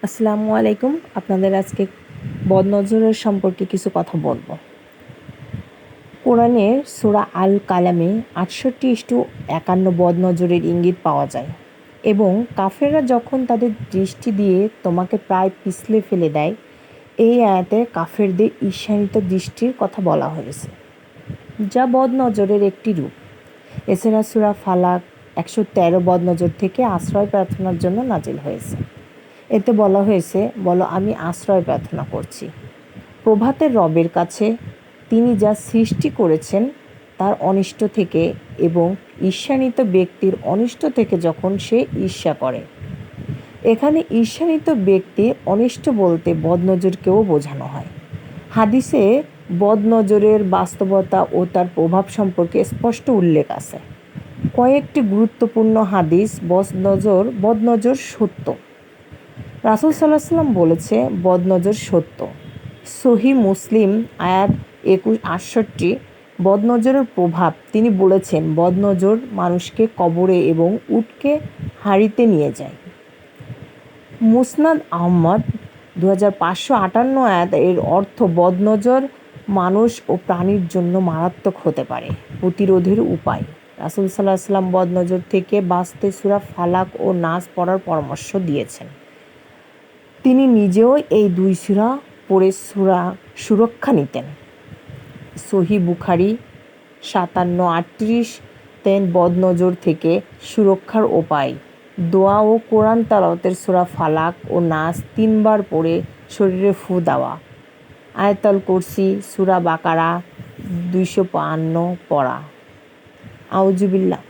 আসসালামু আলাইকুম। আপনাদের আজকে বদনজরের সম্পর্কে কিছু কথা বলবো। কোরআনের সূরা আল কালামে ৬৮:৫১ বদনজরের ইঙ্গিত পাওয়া যায় এবং কাফেররা যখন তাদের দৃষ্টি দিয়ে তোমাকে প্রায় পিছলে ফেলে দেয়, এই আয়াতে কাফেরদের ঈর্ষান্বিত দৃষ্টির কথা বলা হয়েছে, যা বদনজরের একটি রূপ। এছাড়া সূরা ফালাক ১১৩ বদনজর থেকে আশ্রয় প্রার্থনার জন্য নাজিল হয়েছে। এতে বলা হয়েছে, বলো আমি আশ্রয় প্রার্থনা করছি প্রভাতের রবের কাছে, তিনি যা সৃষ্টি করেছেন তার অনিষ্ট থেকে এবং ঈর্ষান্বিত ব্যক্তির অনিষ্ট থেকে যখন সে ঈর্ষা করে। এখানে ঈর্ষান্বিত ব্যক্তির অনিষ্ট বলতে বদনজরকেও বোঝানো হয়। হাদিসে বদনজরের বাস্তবতা ও তার প্রভাব সম্পর্কে স্পষ্ট উল্লেখ আছে। কয়েকটি গুরুত্বপূর্ণ হাদিস বদনজর সত্য। রাসূল সাল্লাল্লাহু আলাইহি ওয়াসাল্লাম বলেছে, বদনজর সত্য। সহিহ মুসলিম আয়াত ৬৮। বদনজরের প্রভাব, তিনি বলেছেন, বদনজর মানুষকে কবরে এবং উটকে হাঁড়িতে নিয়ে যায়। মুসনাদ আহমদ ২৫৫৮ আয়াত, এর অর্থ বদনজর মানুষ ও প্রাণীর জন্য মারাত্মক হতে পারে। প্রতিরোধের উপায়, রাসূল সাল্লাল্লাহু আলাইহি ওয়াসাল্লাম বদনজর থেকে বাঁচতে সূরা ফালাক ও নাস পড়ার পরামর্শ দিয়েছেন। তিনি নিজেও এই দুই সূরা পড়ে সুরক্ষা নিতেন। সহিহ বুখারী ৫৭-৩৮ বদনজর থেকে সুরক্ষার উপায়, দোয়া ও কোরআন তেলাওয়াতের সূরা ফালাক ও নাস ৩ বার পড়ে শরীরে ফু দেওয়া, আয়াতুল কুরসি, সূরা বাকারা ২৫৫ পড়া। আউযুবিল্লাহ।